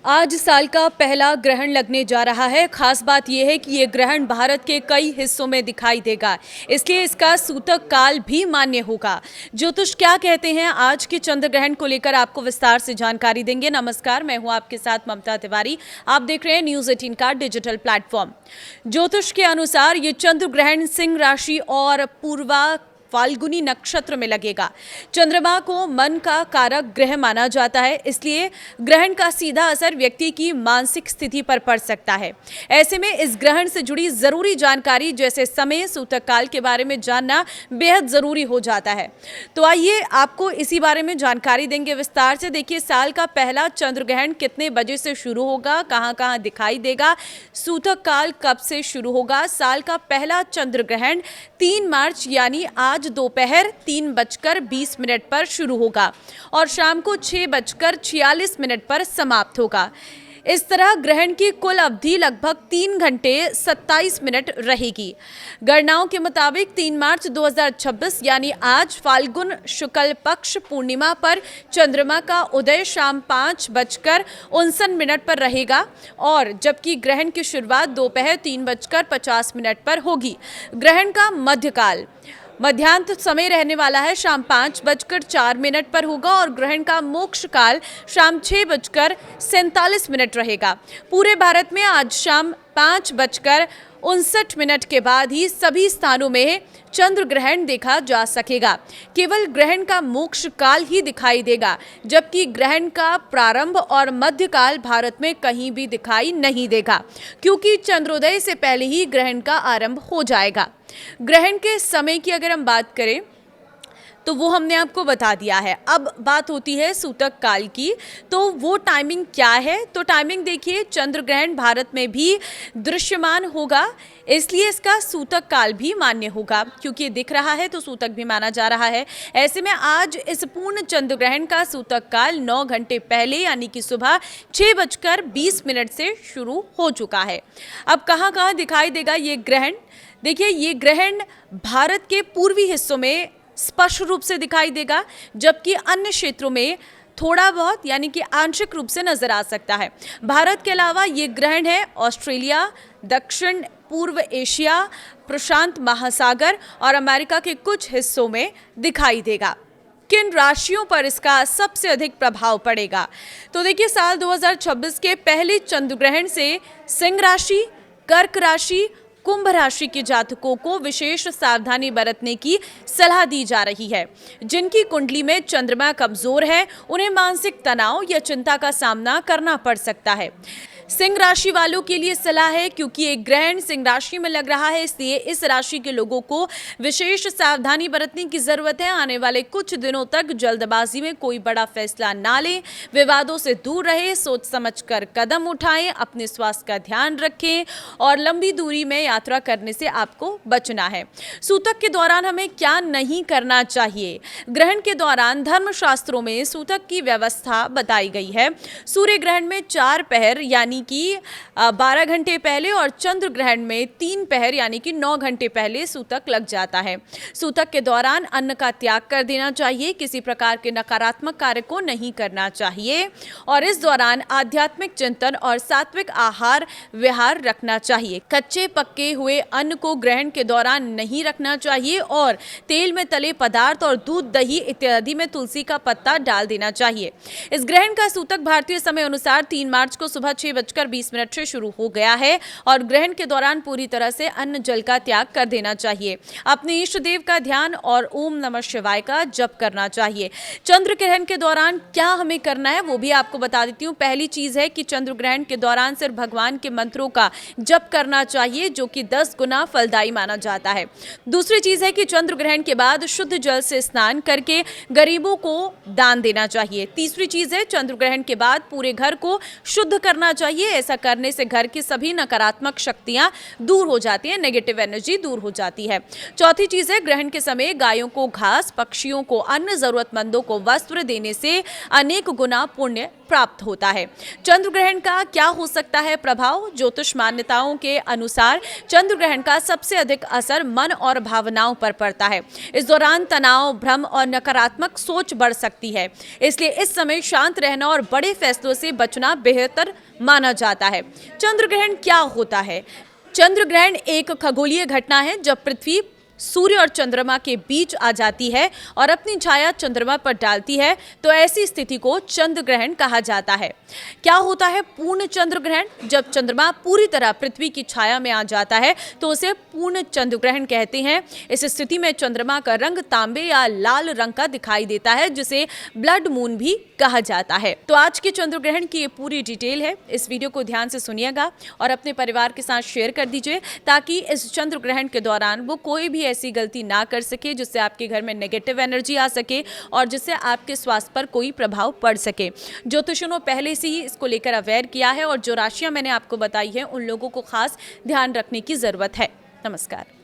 आज साल का पहला ग्रहण लगने जा रहा है। खास बात यह है कि ये ग्रहण भारत के कई हिस्सों में दिखाई देगा, इसलिए इसका सूतक काल भी मान्य होगा। ज्योतिष क्या कहते हैं, आज के चंद्र ग्रहण को लेकर आपको विस्तार से जानकारी देंगे। नमस्कार, मैं हूं आपके साथ ममता तिवारी। आप देख रहे हैं न्यूज़ 18 का डिजिटल प्लेटफॉर्म। ज्योतिष के अनुसार ये चंद्र ग्रहण सिंह राशि और पूर्वा फाल्गुनी नक्षत्र में लगेगा। चंद्रमा को मन का कारक ग्रह माना जाता है, इसलिए ग्रहण का सीधा असर व्यक्ति की मानसिक स्थिति पर पड़ सकता है। ऐसे में इस ग्रहण से जुड़ी जरूरी जानकारी जैसे समय, सूतक काल के बारे में जानना बेहद जरूरी हो जाता है। तो आइए आपको इसी बारे में जानकारी देंगे विस्तार से। देखिए, साल का पहला चंद्र ग्रहण कितने बजे से शुरू होगा, कहां कहां दिखाई देगा, सूतक काल कब से शुरू होगा। साल का पहला चंद्र ग्रहण 3 मार्च यानी आज दोपहर 3:20 पर शुरू होगा और शाम को 6:46 पर समाप्त होगा। इस तरह ग्रहण की कुल अवधि लगभग 3 घंटे 27 मिनट रहेगी। गणनाओं के मुताबिक 3 मार्च 2026 यानी आज फाल्गुन शुक्ल पक्ष पूर्णिमा पर चंद्रमा का उदय शाम 5:59 पर रहेगा और जबकि ग्रहण की शुरुआत दोपहर 3:50 पर होगी। ग्रहण का मध्यकाल मध्यांत समय रहने वाला है, शाम 5:04 पर होगा और ग्रहण का मोक्ष काल शाम 6:47 रहेगा। पूरे भारत में आज शाम 5:59 के बाद ही सभी स्थानों में चंद्र ग्रहण देखा जा सकेगा। केवल ग्रहण का मोक्ष काल ही दिखाई देगा, जबकि ग्रहण का प्रारंभ और मध्यकाल भारत में कहीं भी दिखाई नहीं देगा, क्योंकि चंद्रोदय से पहले ही ग्रहण का आरंभ हो जाएगा। ग्रहण के समय की अगर हम बात करें तो वो हमने आपको बता दिया है। अब बात होती है सूतक काल की, तो वो टाइमिंग क्या है। तो टाइमिंग देखिए, चंद्र ग्रहण भारत में भी दृश्यमान होगा, इसलिए इसका सूतक काल भी मान्य होगा, क्योंकि ये दिख रहा है तो सूतक भी माना जा रहा है। ऐसे में आज इस पूर्ण चंद्र ग्रहण का सूतक काल 9 घंटे पहले यानी कि सुबह 6:20 से शुरू हो चुका है। अब कहाँ कहाँ दिखाई देगा ये ग्रहण। देखिए, ये ग्रहण भारत के पूर्वी हिस्सों में स्पष्ट रूप से दिखाई देगा, जबकि अन्य क्षेत्रों में थोड़ा बहुत यानी कि आंशिक रूप से नजर आ सकता है। भारत के अलावा ये ग्रहण है ऑस्ट्रेलिया, दक्षिण पूर्व एशिया, प्रशांत महासागर और अमेरिका के कुछ हिस्सों में दिखाई देगा। किन राशियों पर इसका सबसे अधिक प्रभाव पड़ेगा, तो देखिए, साल 2026 के पहले चंद्र ग्रहण से सिंह राशि, कर्क राशि, कुंभ राशि के जातकों को विशेष सावधानी बरतने की सलाह दी जा रही है। जिनकी कुंडली में चंद्रमा कमजोर है, उन्हें मानसिक तनाव या चिंता का सामना करना पड़ सकता है। सिंह राशि वालों के लिए सलाह है, क्योंकि एक ग्रहण सिंह राशि में लग रहा है, इसलिए इस राशि के लोगों को विशेष सावधानी बरतने की जरूरत है। आने वाले कुछ दिनों तक जल्दबाजी में कोई बड़ा फैसला ना लें, विवादों से दूर रहे, सोच समझकर कदम उठाएं, अपने स्वास्थ्य का ध्यान रखें और लंबी दूरी में यात्रा करने से आपको बचना है। सूतक के दौरान हमें क्या नहीं करना चाहिए। ग्रहण के दौरान धर्मशास्त्रों में सूतक की व्यवस्था बताई गई है। सूर्य ग्रहण में 4 पहर यानी कि 12 घंटे पहले और चंद्र ग्रहण में 3 पहर यानी कि 9 घंटे पहले सूतक लग जाता है। सूतक के दौरान अन्न का त्याग कर देना चाहिए, किसी प्रकार के नकारात्मक कार्य को नहीं करना चाहिए और इस दौरान आध्यात्मिक चिंतन और सात्विक आहार विहार रखना चाहिए। कच्चे पक्के हुए अन्न को ग्रहण के दौरान नहीं रखना चाहिए और तेल में तले पदार्थ और दूध, दही इत्यादि में तुलसी का पत्ता डाल देना चाहिए। इस ग्रहण का सूतक भारतीय समय अनुसार 3 मार्च को सुबह 6:20 से शुरू हो गया है और ग्रहण के दौरान पूरी तरह से अन्न जल का त्याग कर देना चाहिए। अपने इष्ट देव का ध्यान और ओम नमः शिवाय का जप करना चाहिए। चंद्र ग्रहण के दौरान क्या हमें करना है वो भी आपको बता देती हूँ। पहली चीज है कि चंद्र ग्रहण के दौरान सिर्फ भगवान के मंत्रों का जप करना चाहिए, जो कि 10 गुना फलदायी माना जाता है। दूसरी चीज है कि चंद्र ग्रहण के बाद शुद्ध जल से स्नान करके गरीबों को दान देना चाहिए। तीसरी चीज है, चंद्र ग्रहण के बाद पूरे घर को शुद्ध करना चाहिए चाहिए। ऐसा करने से घर की सभी नकारात्मक शक्तियां दूर हो जाती हैं, नेगेटिव एनर्जी दूर हो जाती है। चौथी चीज है, ग्रहण के समय गायों को घास, पक्षियों को अन्न, जरूरतमंदों को वस्त्र देने से अनेक गुना पुण्य प्राप्त होता है। चंद्र ग्रहण का क्या हो सकता है प्रभाव? ज्योतिष मान्यताओं के अनुसार चंद्र ग्रहण का सबसे अधिक असर मन और भावनाओं पर पड़ता है। इस दौरान तनाव, भ्रम और नकारात्मक सोच बढ़ सकती है। इसलिए इस समय शांत रहना और बड़े फैसलों से बचना बेहतर माना जाता है। चंद्र ग्रहण क्या होता है? चंद्र ग्रहण एक खगोलीय घटना है जब पृथ्वी सूर्य और चंद्रमा के बीच आ जाती है और अपनी छाया चंद्रमा पर डालती है, तो ऐसी स्थिति को चंद्र ग्रहण कहा जाता है। क्या होता है पूर्ण चंद्र ग्रहण? जब चंद्रमा पूरी तरह पृथ्वी की छाया में आ जाता है तो उसे पूर्ण चंद्र ग्रहण कहते हैं। इस स्थिति में चंद्रमा का रंग तांबे या लाल रंग का दिखाई देता है, जिसे ब्लड मून भी कहा जाता है। तो आज के चंद्र ग्रहण की ये पूरी डिटेल है। इस वीडियो को ध्यान से सुनिएगा और अपने परिवार के साथ शेयर कर दीजिए, ताकि इस चंद्र ग्रहण के दौरान वो कोई भी ऐसी गलती ना कर सके जिससे आपके घर में नेगेटिव एनर्जी आ सके और जिससे आपके स्वास्थ्य पर कोई प्रभाव पड़ सके। ज्योतिषियों ने पहले से ही इसको लेकर अवेयर किया है और जो राशियां मैंने आपको बताई है उन लोगों को खास ध्यान रखने की जरूरत है। नमस्कार।